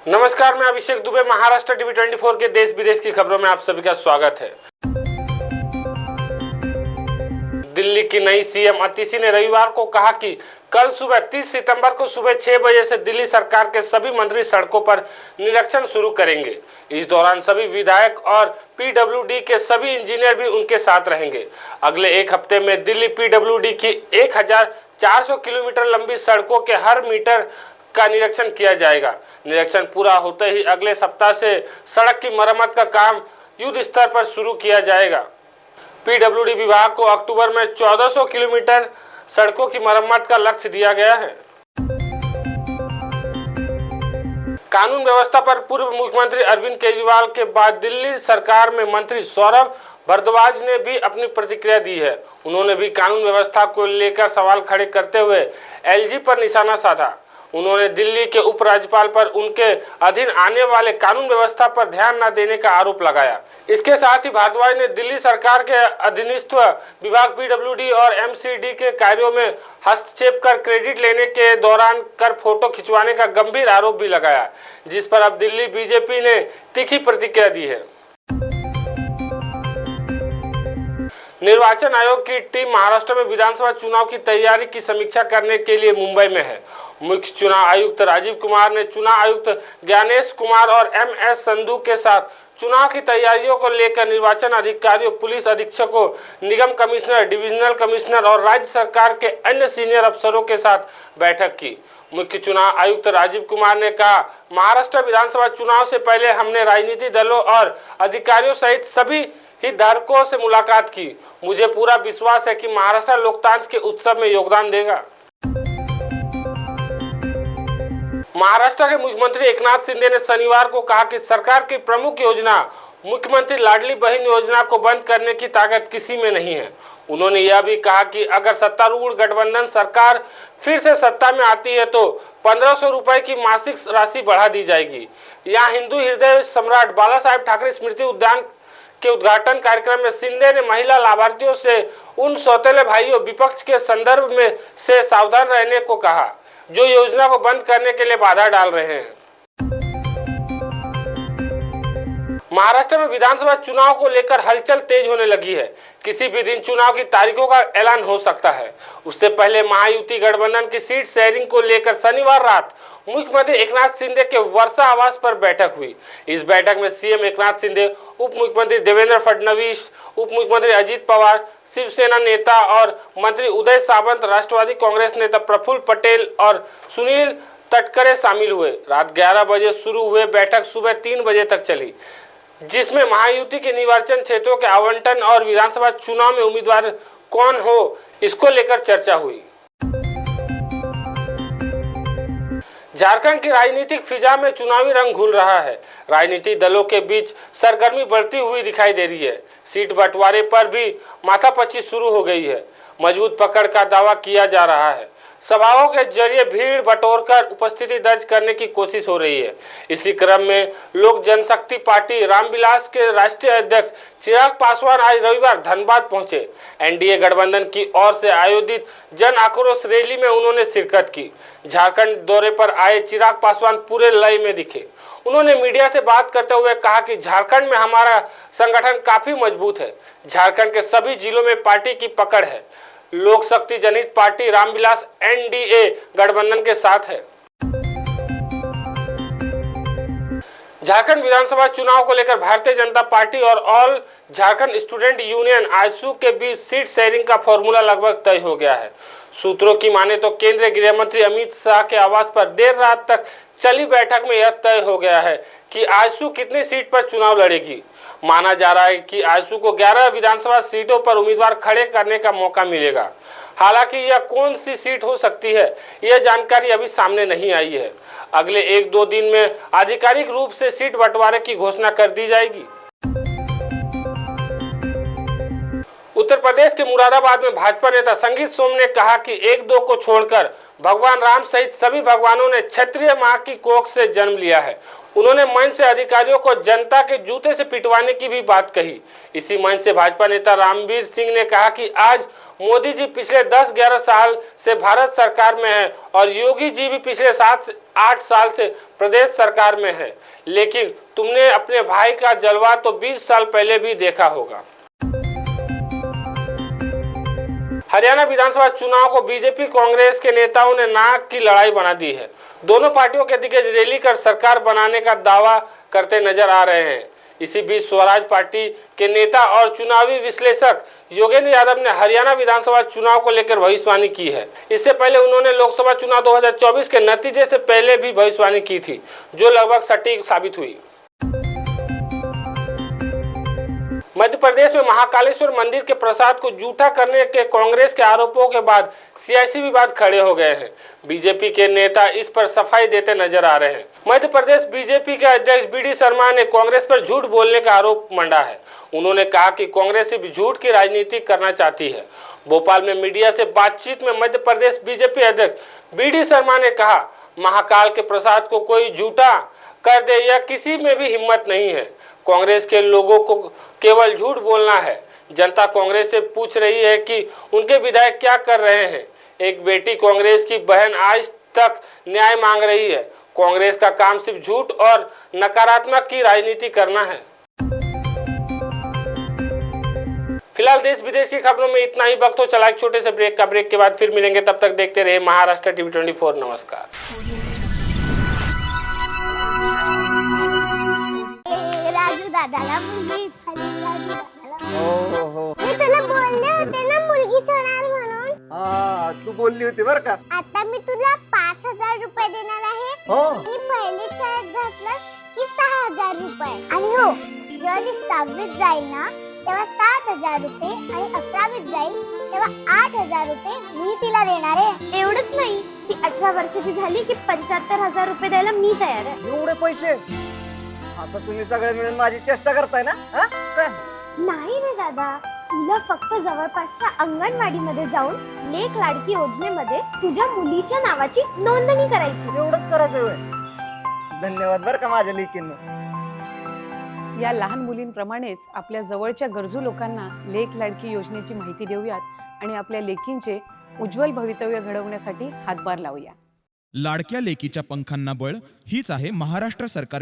नमस्कार, मैं अभिषेक दुबे। महाराष्ट्र टीवी 24 के देश विदेश की खबरों में आप सभी का स्वागत है। दिल्ली की नई सीएम अतिशी ने रविवार को कहा कि कल सुबह 30 सितंबर को सुबह 6 बजे से दिल्ली सरकार के सभी मंत्री सड़कों पर निरीक्षण शुरू करेंगे। इस दौरान सभी विधायक और पीडब्ल्यूडी के सभी इंजीनियर भी उनके साथ रहेंगे। अगले एक हफ्ते में दिल्ली पीडब्ल्यूडी की 1400 किलोमीटर लंबी सड़कों के हर मीटर का निरीक्षण किया जाएगा। निरीक्षण पूरा होते ही अगले सप्ताह से सड़क की मरम्मत का काम युद्ध स्तर पर शुरू किया जाएगा। पीडब्ल्यूडी विभाग को अक्टूबर में 1400 किलोमीटर सड़कों की मरम्मत का लक्ष्य दिया गया है। कानून व्यवस्था पर पूर्व मुख्यमंत्री अरविंद केजरीवाल के बाद दिल्ली सरकार में मंत्री सौरभ भारद्वाज ने भी अपनी प्रतिक्रिया दी है। उन्होंने भी कानून व्यवस्था को लेकर सवाल खड़े करते हुए एलजी पर निशाना साधा। उन्होंने दिल्ली के उपराज्यपाल पर उनके अधीन आने वाले कानून व्यवस्था पर ध्यान न देने का आरोप लगाया। इसके साथ ही भारद्वाज ने दिल्ली सरकार के अधीनस्थ विभाग पीडब्ल्यूडी और एमसीडी के कार्यों में हस्तक्षेप कर क्रेडिट लेने के दौरान कर फोटो खिंचवाने का गंभीर आरोप भी लगाया, जिस पर अब दिल्ली बीजेपी ने तीखी प्रतिक्रिया दी है। निर्वाचन आयोग की टीम महाराष्ट्र में विधानसभा चुनाव की तैयारी की समीक्षा करने के लिए मुंबई में है। मुख्य चुनाव आयुक्त राजीव कुमार ने चुनाव आयुक्त ज्ञानेश कुमार और एमएस संधू के साथ चुनाव की तैयारियों को लेकर निर्वाचन अधिकारियों, पुलिस अधीक्षकों, निगम कमिश्नर, डिविजनल कमिश्नर और राज्य सरकार के अन्य सीनियर अफसरों के साथ बैठक की। मुख्य चुनाव आयुक्त राजीव कुमार ने कहा, महाराष्ट्र विधानसभा चुनाव से पहले हमने राजनीतिक दलों और अधिकारियों सहित सभी हितधारकों से मुलाकात की। मुझे पूरा विश्वास है कि महाराष्ट्र लोकतंत्र के उत्सव में योगदान देगा। महाराष्ट्र के मुख्यमंत्री एकनाथ शिंदे ने शनिवार को कहा कि सरकार की प्रमुख योजना मुख्यमंत्री लाडली बहन योजना को बंद करने की ताकत किसी में नहीं है। उन्होंने यह भी कहा कि अगर सत्तारूढ़ गठबंधन सरकार फिर से सत्ता में आती है तो 1500 रुपए की मासिक राशि बढ़ा दी जाएगी। यहाँ हिंदू हृदय सम्राट बाला साहेब ठाकरे स्मृति उद्यान के उद्घाटन कार्यक्रम में शिंदे ने महिला लाभार्थियों से उन सौतेले भाइयों विपक्ष के संदर्भ में से सावधान रहने को कहा, जो योजना को बंद करने के लिए बाधा डाल रहे हैं। महाराष्ट्र में विधानसभा चुनाव को लेकर हलचल तेज होने लगी है। किसी भी दिन चुनाव की तारीखों का ऐलान हो सकता है। उससे पहले महायुति गठबंधन की सीट शेयरिंग को लेकर शनिवार रात मुख्यमंत्री एकनाथ शिंदे के वर्षा आवास पर बैठक हुई। इस बैठक में सीएम एकनाथ शिंदे, उप मुख्यमंत्री देवेंद्र फडणवीस, उप मुख्यमंत्री अजित पवार, शिवसेना नेता और मंत्री उदय सामंत, राष्ट्रवादी कांग्रेस नेता प्रफुल्ल पटेल और सुनील तटकरे शामिल हुए। रात 11 बजे शुरू हुए बैठक सुबह 3 बजे तक चली, जिसमें महायुति के निर्वाचन क्षेत्रों के आवंटन और विधानसभा चुनाव में उम्मीदवार कौन हो, इसको लेकर चर्चा हुई। झारखंड की राजनीतिक फिजा में चुनावी रंग घुल रहा है। राजनीतिक दलों के बीच सरगर्मी बढ़ती हुई दिखाई दे रही है। सीट बंटवारे पर भी माथापच्ची शुरू हो गई है। मजबूत पकड़ का दावा किया जा रहा है। सभाओं के जरिए भीड़ बटोरकर उपस्थिति दर्ज करने की कोशिश हो रही है। इसी क्रम में लोक जनशक्ति पार्टी रामविलास के राष्ट्रीय अध्यक्ष चिराग पासवान आज रविवार धनबाद पहुंचे। एनडीए गठबंधन की ओर से आयोजित जन आक्रोश रैली में उन्होंने शिरकत की। झारखंड दौरे पर आए चिराग पासवान पूरे लय में दिखे। उन्होंने मीडिया से बात करते हुए कहा कि झारखंड में हमारा संगठन काफी मजबूत है। झारखंड के सभी जिलों में पार्टी की पकड़ है। लोक शक्ति जनित पार्टी रामविलास एनडीए गठबंधन के साथ है। झारखंड विधानसभा चुनाव को लेकर भारतीय जनता पार्टी और all Jharkhand student union AJSU के बीच सीट शेयरिंग का फॉर्मूला लगभग तय हो गया है। सूत्रों की माने तो केंद्रीय गृह मंत्री अमित शाह के आवास पर देर रात तक चली बैठक में यह तय हो गया है कि आजसू कितनी सीट पर चुनाव लड़ेगी। माना जा रहा है कि आजसू को 11 विधानसभा सीटों पर उम्मीदवार खड़े करने का मौका मिलेगा। हालांकि यह कौन सी सीट हो सकती है, यह जानकारी अभी सामने नहीं आई है। अगले 1-2 दिन में आधिकारिक रूप से सीट बंटवारे की घोषणा कर दी जाएगी। उत्तर प्रदेश के मुरादाबाद में भाजपा नेता संगीत सोम ने कहा कि 1-2 को छोड़कर भगवान राम सहित सभी भगवानों ने क्षत्रिय मां की कोख से जन्म लिया है। उन्होंने मंच से अधिकारियों को जनता के जूते से पिटवाने की भी बात कही। इसी मंच से भाजपा नेता रामवीर सिंह ने कहा कि आज मोदी जी पिछले 10-11 साल से भारत सरकार में है और योगी जी भी पिछले 7 से 8 साल से प्रदेश सरकार में है, लेकिन तुमने अपने भाई का जलवा तो 20 साल पहले भी देखा होगा। हरियाणा विधानसभा चुनाव को बीजेपी कांग्रेस के नेताओं ने नाक की लड़ाई बना दी है। दोनों पार्टियों के दिग्गज रैली कर सरकार बनाने का दावा करते नजर आ रहे हैं। इसी बीच स्वराज पार्टी के नेता और चुनावी विश्लेषक योगेंद्र यादव ने हरियाणा विधानसभा चुनाव को लेकर भविष्यवाणी की है। इससे पहले उन्होंने लोकसभा चुनाव 2024 के नतीजे से पहले भी भविष्यवाणी की थी, जो लगभग सटीक साबित हुई। मध्य प्रदेश में महाकालेश्वर मंदिर के प्रसाद को झूठा करने के कांग्रेस के आरोपों के बाद सियासी विवाद खड़े हो गए हैं। बीजेपी के नेता इस पर सफाई देते नजर आ रहे हैं। मध्य प्रदेश बीजेपी के अध्यक्ष बी.डी. शर्मा ने कांग्रेस पर झूठ बोलने का आरोप मंडा है। उन्होंने कहा कि कांग्रेस सिर्फ झूठ की राजनीति करना चाहती है। भोपाल में मीडिया से बातचीत में मध्य प्रदेश बीजेपी अध्यक्ष बी.डी. शर्मा ने कहा, महाकाल के प्रसाद को कोई झूठा कर दे यह किसी में भी हिम्मत नहीं है। कांग्रेस के लोगों को केवल झूठ बोलना है। जनता कांग्रेस से पूछ रही है कि उनके विधायक क्या कर रहे हैं। एक बेटी कांग्रेस की बहन आज तक न्याय मांग रही है। कांग्रेस का काम सिर्फ झूठ और नकारात्मक की राजनीति करना है। फिलहाल देश विदेश की खबरों में इतना ही। वक्त हो चला एक छोटे से ब्रेक का। ब्रेक के बाद फिर मिलेंगे, तब तक देखते रहिए महाराष्ट्र टीवी 24। नमस्कार। दादाला मुलगी झाली, मी तुला बोलले होते ना मुलगी होणार म्हणून। तू बोलली होती बर का। आता मी तुला 5,000 रुपये देणार आहे। मी पहिली शाळेत घातलं की 6,000 रुपये, आणि हो जेव्हा ती 6वीत जाईल ना तेव्हा 7,000 रुपये, आणि 11वीत जाईल तेव्हा 8,000 रुपये मी तिला देणार आहे। एवढंच नाही, ती 18 वर्षाची झाली की 75,000 रुपये द्यायला मी तयार आहे। एवढे पैसे? आता तुम्ही सगळे मिळून माझी चेष्टा करताय ना? नाही रे दादा, तुला फक्त जवळपासच्या अंगणवाडीमध्ये जाऊन लेक लाडकी योजनेमध्ये तुझ्या मुलीच्या नावाची नोंदणी करायची। एवढंच करायचं होय? धन्यवाद बर का माझ्या लेकींना। या लहान मुलींप्रमाणेच आपल्या जवळच्या गरजू लोकांना लेक लाडकी योजनेची माहिती देऊयात आणि आपल्या लेकींचे उज्ज्वल भवितव्य घडवण्यासाठी हातभार लावूया। लाडक्या लेकीच्या पंखांना बळ हीच आहे महाराष्ट्र सरकारची